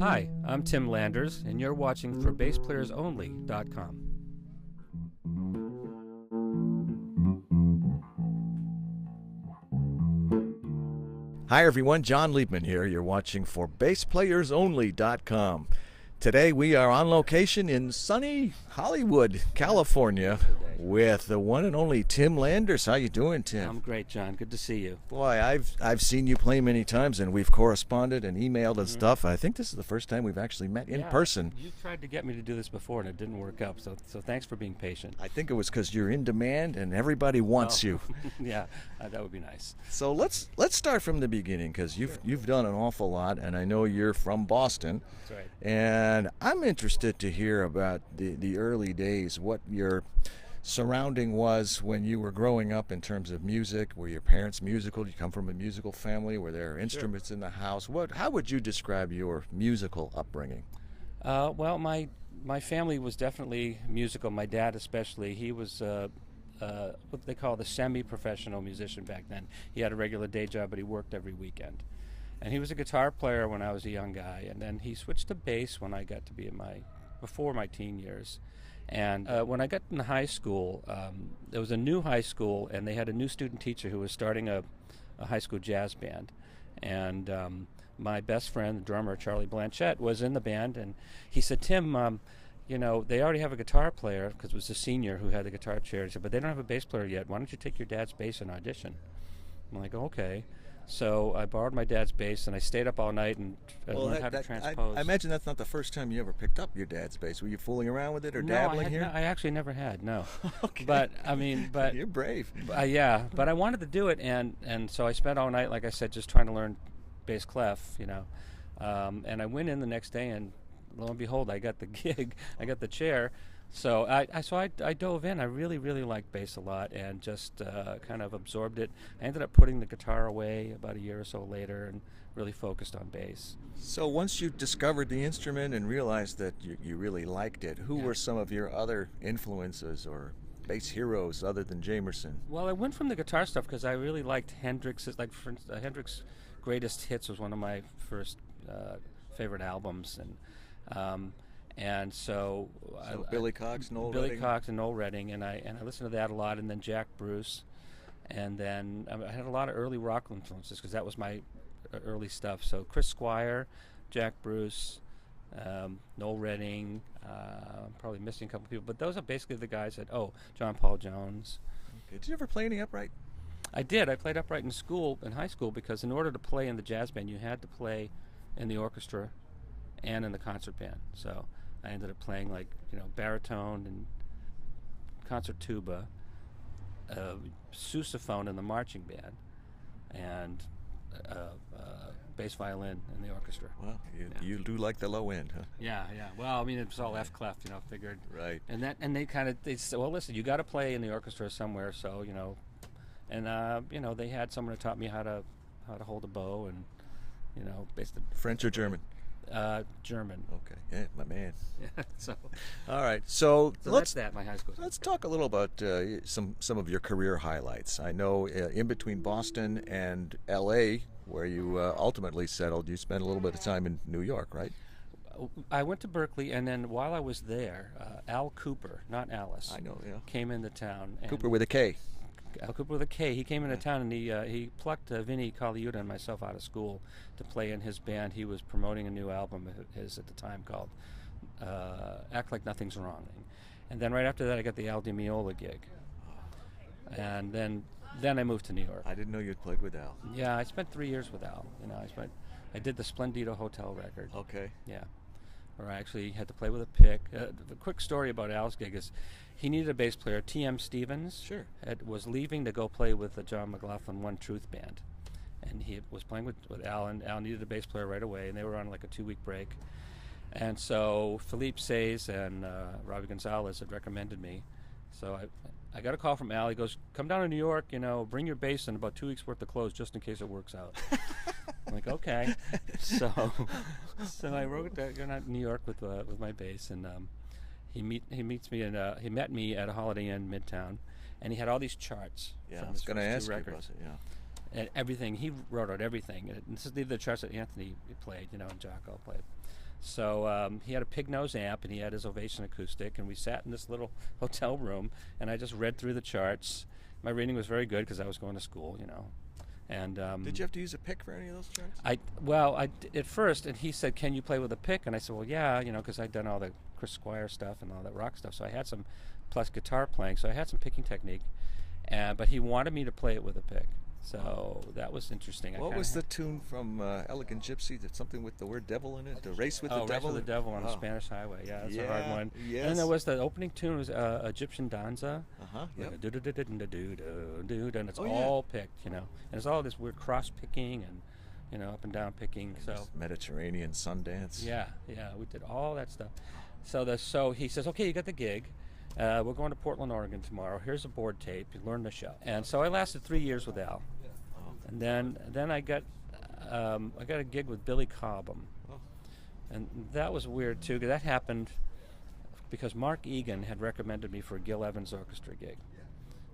Hi, I'm Tim Landers, and you're watching for BassPlayersOnly.com. Hi everyone, John Liebman here. You're watching for BassPlayersOnly.com. Today we are on location in sunny Hollywood, California, with the one and only Tim Landers. How you doing, Tim? I'm great, John. Good to see you. Boy, I've seen you play many times, and we've corresponded and emailed and stuff. I think this is the first time we've actually met in person. You tried to get me to do this before, and it didn't work out. So thanks for being patient. I think it was because you're in demand and everybody wants you. Yeah, that would be nice. So let's start from the beginning, because you've done an awful lot, and I know you're from Boston. That's right. And I'm interested to hear about the early days, what your surrounding was when you were growing up in terms of music. Were your parents musical? Did you come from a musical family? Were there instruments in the house? How would you describe your musical upbringing? Well, my family was definitely musical. My dad especially. He was what they call the semi-professional musician back then. He had a regular day job, but he worked every weekend. And he was a guitar player when I was a young guy, and then he switched to bass when I got to be before my teen years. And when I got in high school, there was a new high school, and they had a new student teacher who was starting a high school jazz band. And my best friend, the drummer, Charlie Blanchett, was in the band, and he said, Tim, you know, they already have a guitar player, because it was a senior who had the guitar chair. He said, but they don't have a bass player yet. Why don't you take your dad's bass and audition? I'm like, okay. So I borrowed my dad's bass, and I stayed up all night and learned how to transpose. I imagine that's not the first time you ever picked up your dad's bass. Were you fooling around with it or dabbling here? No, I actually never had, no. Okay. But you're brave. Yeah, but I wanted to do it, and so I spent all night, like I said, just trying to learn bass clef, you know. And I went in the next day, and lo and behold, I got the gig. I got the chair. So I dove in. I really, really liked bass a lot, and just kind of absorbed it. I ended up putting the guitar away about a year or so later and really focused on bass. So once you discovered the instrument and realized that you really liked it, who were some of your other influences or bass heroes other than Jamerson? Well, I went from the guitar stuff because I really liked Hendrix's. Like, for instance, Hendrix Greatest Hits was one of my first favorite albums, and so Billy Cox, Noel Billy Redding. Cox and Noel Redding, and I listened to that a lot, and then Jack Bruce, and then I had a lot of early rock influences because that was my early stuff. So Chris Squire, Jack Bruce, Noel Redding, probably missing a couple people, but those are basically the guys that. Oh, John Paul Jones. Okay. Did you ever play any upright? I did. I played upright in high school, because in order to play in the jazz band, you had to play in the orchestra and in the concert band. So I ended up playing, like, you know, baritone and concert tuba, sousaphone in the marching band, and bass violin in the orchestra. Well, you do like the low end, huh? Yeah. Well, I mean, it was all F clef, you know, figured. Right. And they said, well, listen, you got to play in the orchestra somewhere, so, you know, and you know, they had someone who taught me how to hold a bow, and, you know, basically French or German? German. Okay, yeah, my man. Yeah. So all right, so that's my high school. Let's talk a little about some of your career highlights. I know in between Boston and L.A., where you ultimately settled, you spent a little bit of time in New York, right? I went to Berkeley, and then while I was there, Al Cooper, not Alice, I know, yeah, came into town. And Cooper with a K. Al Cooper with a K. He came into town, and he plucked Vinny Colaiuta and myself out of school to play in his band. He was promoting a new album of his at the time called Act Like Nothing's Wrong. And then right after that, I got the Al DiMeola gig. And then I moved to New York. I didn't know you'd played with Al. Yeah, I spent 3 years with Al. You know, I did the Splendido Hotel record. Okay. Yeah. Where I actually had to play with a pick. The quick story about Al's gig is he needed a bass player. T.M. Stevens was leaving to go play with the John McLaughlin One Truth Band. And he was playing with Al, and Al needed a bass player right away, and they were on like a 2-week break. And so Philippe Says and Robbie Gonzalez had recommended me. So I got a call from Al. He goes, come down to New York, you know, bring your bass and about 2 weeks worth of clothes just in case it works out. I'm like, okay. So I wrote down to New York with my bass, and he met me at a Holiday Inn Midtown, and he had all these charts. Yeah, from I was his going to first ask two you records. about it. Yeah. And everything, he wrote out everything. And this is the charts that Anthony played, and Jocko played. So he had a pig nose amp, and he had his Ovation acoustic, and we sat in this little hotel room, and I just read through the charts. My reading was very good because I was going to school, And Did you have to use a pick for any of those charts? I at first, and he said, "Can you play with a pick?" And I said, "Well, yeah, because I'd done all the Chris Squire stuff and all that rock stuff, so I had some, plus guitar playing, so I had some picking technique." But he wanted me to play it with a pick, so that was interesting. What was the tune from Elegant Gypsy? Did something with the word devil in it? The Race with the Devil? Race with the Devil on the Spanish Highway. Yeah, that's a hard one. Yes. And then there was the opening tune was Egyptian Danza. Yep. And it's all picked, And it's all this weird cross picking and up and down picking. So Mediterranean Sundance. Yeah, we did all that stuff. So he says, "Okay, you got the gig. We're going to Portland, Oregon tomorrow. Here's a board tape. You learn the show." And so I lasted 3 years with Al, and then I got a gig with Billy Cobham, and that was weird too, because that happened because Mark Egan had recommended me for a Gil Evans orchestra gig,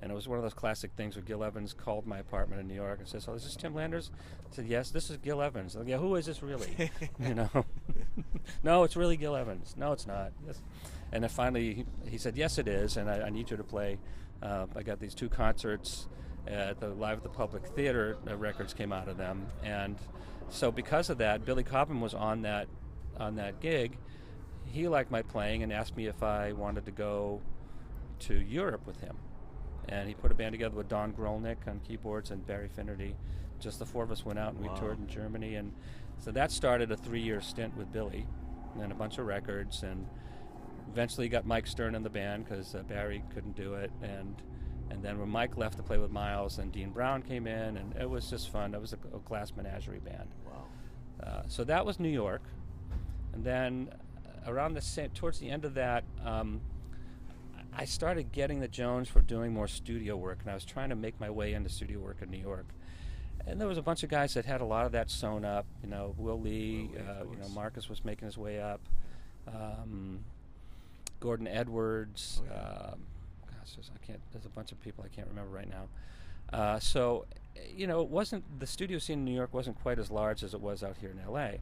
and it was one of those classic things where Gil Evans called my apartment in New York and says, "Oh, is this Tim Landers?" I said, "Yes, this is Gil Evans." Like, "Yeah, who is this really?" No, it's really Gil Evans. No, it's not. Yes. And then finally he said, "Yes, it is, and I need you to play." I got these 2 concerts at the Live at the Public Theater. Records came out of them, and so because of that, Billy Cobham was on that gig. He liked my playing and asked me if I wanted to go to Europe with him. And he put a band together with Don Grolnick on keyboards and Barry Finnerty. Just the 4 of us went out and we toured in Germany, and so that started a 3-year stint with Billy, and then a bunch of records, and eventually got Mike Stern in the band because Barry couldn't do it, and then when Mike left to play with Miles, and Dean Brown came in, and it was just fun. It was a glass menagerie band. Wow. So that was New York, and then around towards the end of that, I started getting the Jones for doing more studio work, and I was trying to make my way into studio work in New York. And there was a bunch of guys that had a lot of that sewn up. Will Lee, Marcus was making his way up. Gordon Edwards. There's a bunch of people I can't remember right now. So, it wasn't, the studio scene in New York wasn't quite as large as it was out here in L.A.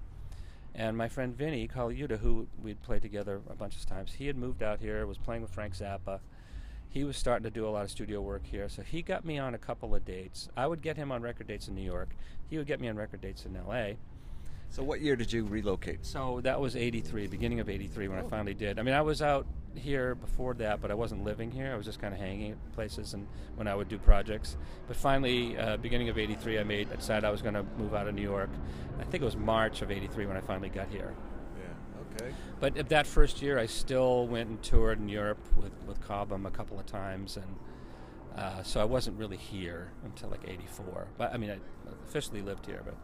And my friend Vinny Colaiuta, who we'd played together a bunch of times, he had moved out here, was playing with Frank Zappa. He was starting to do a lot of studio work here, so he got me on a couple of dates. I would get him on record dates in New York. He would get me on record dates in L.A. So what year did you relocate? So that was 83, beginning of 83 when I finally did. I mean, I was out here before that, but I wasn't living here. I was just kind of hanging at places and when I would do projects. But finally, beginning of 83, I decided I was going to move out of New York. I think it was March of 83 when I finally got here. Yeah, okay. But that first year, I still went and toured in Europe with Cobham a couple of times, and so I wasn't really here until like 84. But I mean, I officially lived here, but...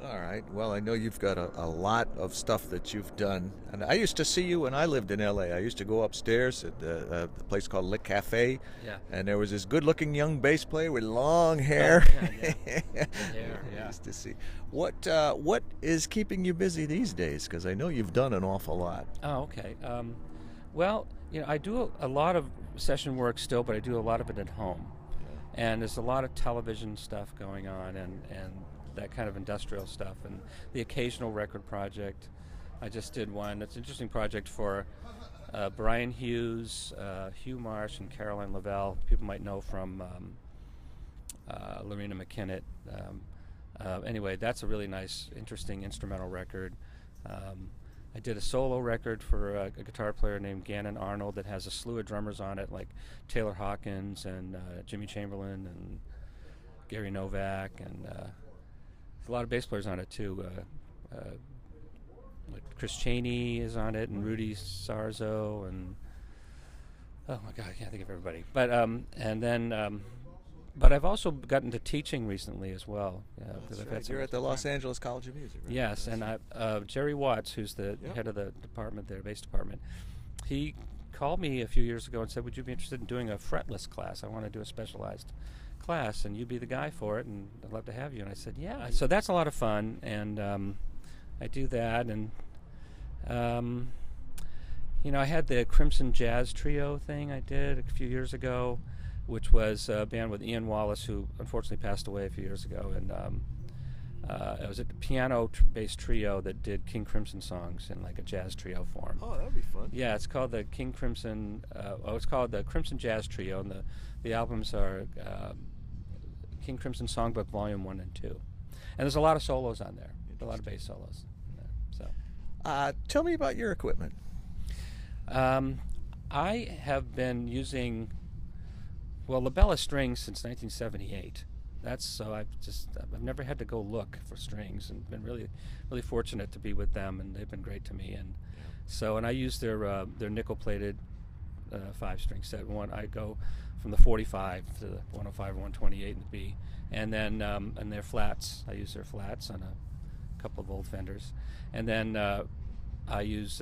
All right. Well, I know you've got a lot of stuff that you've done. And I used to see you when I lived in L.A. I used to go upstairs at the place called Le Cafe. Yeah. And there was this good-looking young bass player with long hair. Oh, yeah. I used to see. What is keeping you busy these days? Because I know you've done an awful lot. Oh, okay. Well, I do a lot of session work still, but I do a lot of it at home. Yeah. And there's a lot of television stuff going on, and that kind of industrial stuff, and the occasional record project. I just did one. It's an interesting project for Brian Hughes, Hugh Marsh, and Caroline Lavelle. People might know from Lorena McKinnett. Anyway, that's a really nice, interesting instrumental record. I did a solo record for a guitar player named Gannon Arnold that has a slew of drummers on it, like Taylor Hawkins and Jimmy Chamberlain and Gary Novak, and there's a lot of bass players on it too. Like Chris Chaney is on it, and Rudy Sarzo, and oh my God, I can't think of everybody. But but I've also gotten to teaching recently as well. That's right. You're at the Los Angeles College of Music, right? Yes, and Jerry Watts, who's the head of the department there, bass department, he called me a few years ago and said, "Would you be interested in doing a fretless class? I want to do a specialized class, and you'd be the guy for it, and I'd love to have you." And I said, "Yeah." So that's a lot of fun, and I do that, and I had the Crimson Jazz Trio thing I did a few years ago. which was a band with Ian Wallace, who unfortunately passed away a few years ago, and it was a piano-based trio that did King Crimson songs in like a jazz trio form. Oh, that'd be fun. Yeah, it's called the King Crimson. It's called the Crimson Jazz Trio, and the albums are King Crimson Songbook Volume 1 and 2, and there's a lot of solos on there, a lot of bass solos. So, tell me about your equipment. I have been using labella strings since 1978. I've never had to go look for strings, and been really fortunate to be with them, and they've been great to me. And I use their nickel-plated 5-string set. I go from the 45 to the 105 or 128 in the B, and then and their flats. I use their flats on a couple of old Fenders, and then I use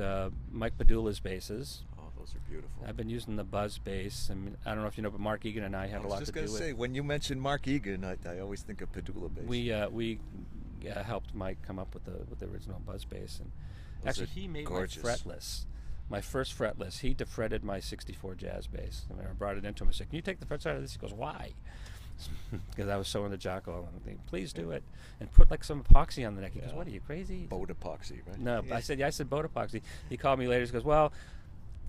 Mike Padula's basses. Those are beautiful. I've been using the Buzz bass. I mean, I don't know if you know, but Mark Egan and I have a lot to do with. I was just going to say, when you mention Mark Egan, I always think of Padula bass. We helped Mike come up with the original Buzz bass, and actually he made gorgeous. my fretless. My first fretless. He defretted my '64 jazz bass. I mean, I brought it into him. I said, "Can you take the frets out of this?" He goes, "Why?" Because I was so into Jocko. I'm thinking, "Please do it, and put like some epoxy on the neck." He goes, "What are you, crazy?" Boat epoxy, right? No, I said boat epoxy. He called me later. He goes, "Well,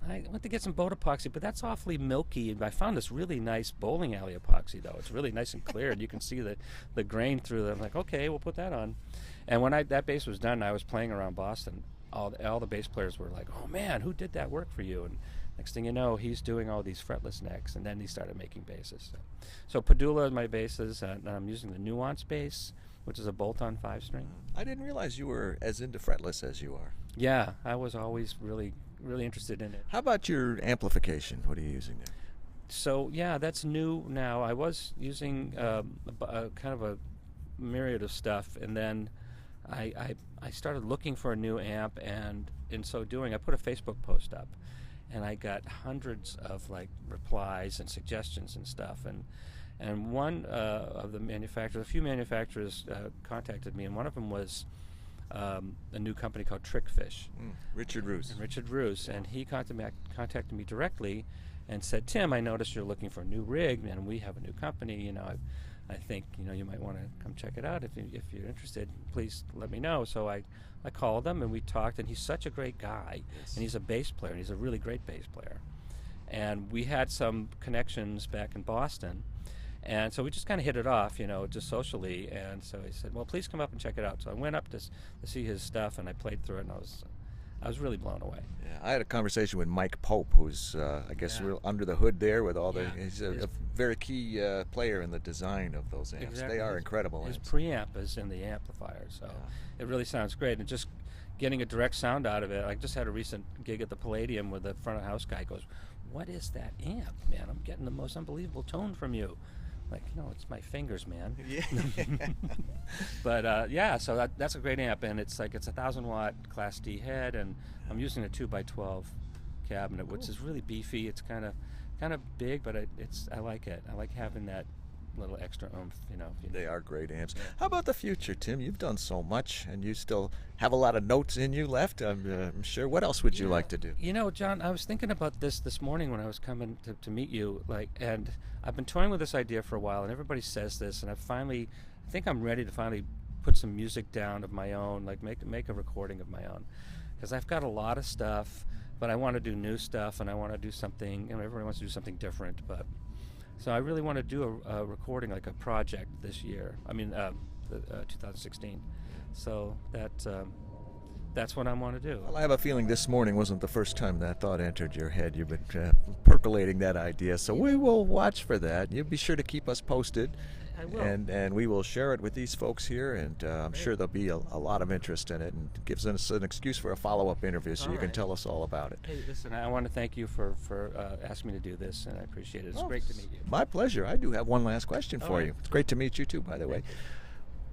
I went to get some boat epoxy, but that's awfully milky. And I found this really nice bowling alley epoxy, though. It's really nice and clear, and you can see the grain through it." I'm like, "Okay, we'll put that on." And when that bass was done, I was playing around Boston. All the bass players were like, "Oh man, who did that work for you?" And next thing you know, he's doing all these fretless necks, and then he started making basses. So Padula is my basses, and I'm using the Nuance bass, which is a bolt-on 5-string. I didn't realize you were as into fretless as you are. Yeah, I was always really interested in it. How about your amplification? What are you using there? So yeah, that's new now. I was using kind of a myriad of stuff, and then I started looking for a new amp, and in so doing, I put a Facebook post up, and I got hundreds of like replies and suggestions and stuff, and one of the manufacturers, a few manufacturers contacted me, and one of them was a new company called Trickfish. Richard Roos. Richard Roos, and he contacted me directly and said, "Tim, I noticed you're looking for a new rig, and we have a new company. You know, I think you might want to come check it out. If you're interested, please let me know." So I called him, and we talked, and he's such a great guy, and he's a bass player, and he's a really great bass player. And we had some connections back in Boston, and so we just kind of hit it off, just socially. And so he said, "Well, please come up and check it out." So I went up to see his stuff, and I played through it, and I was really blown away. Yeah, I had a conversation with Mike Pope, who's I guess real under the hood there with all he's a very key player in the design of those amps. Exactly. They are incredible. His amps. preamp is in the amplifier, so it really sounds great. And just getting a direct sound out of it. I just had a recent gig at the Palladium where the front of house guy goes, "What is that amp, man? I'm getting the most unbelievable tone from you." Like, it's my fingers, man. Yeah. But so that's a great amp, and it's a 1,000-watt Class D head, and I'm using a 2x12 cabinet, which is really beefy. It's kind of big, but I like it. I like having that little extra oomph. They are great amps. Yeah. How about the future, Tim? You've done so much, and you still have a lot of notes in you left. I'm sure. What else would you like to do? John, I was thinking about this morning when I was coming to meet you, and I've been toying with this idea for a while, and everybody says this, and I think I'm ready to finally put some music down of my own, like make a recording of my own, because I've got a lot of stuff, but I want to do new stuff, and I want to do something. Everybody wants to do something different, but. So I really want to do a recording, like a project this year. 2016. So that's what I want to do. Well, I have a feeling this morning wasn't the first time that thought entered your head. You've been percolating that idea. So we will watch for that. You'll be sure to keep us posted. I will. And we will share it with these folks here, and I'm sure there'll be a lot of interest in it, and it gives us an excuse for a follow-up interview so you can tell us all about it. Hey, listen, I want to thank you for asking me to do this, and I appreciate it. It's great to meet you. My pleasure. I do have one last question for you. It's great to meet you, too, by the way.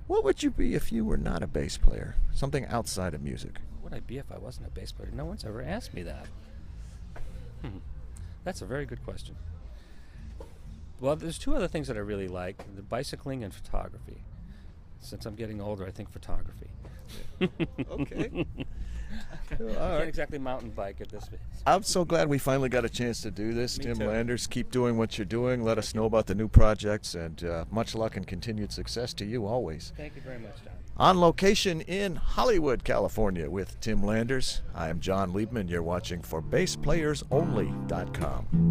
What would you be if you were not a bass player? Something outside of music. What would I be if I wasn't a bass player? No one's ever asked me that. That's a very good question. Well, there's two other things that I really like, the bicycling and photography. Since I'm getting older, I think photography. Okay. I can't exactly mountain bike at this pace. I'm so glad we finally got a chance to do this. Me Tim too. Landers, keep doing what you're doing. Let us know about the new projects, and much luck and continued success to you always. Thank you very much, John. On location in Hollywood, California with Tim Landers, I am John Liebman. You're watching for BassPlayersOnly.com.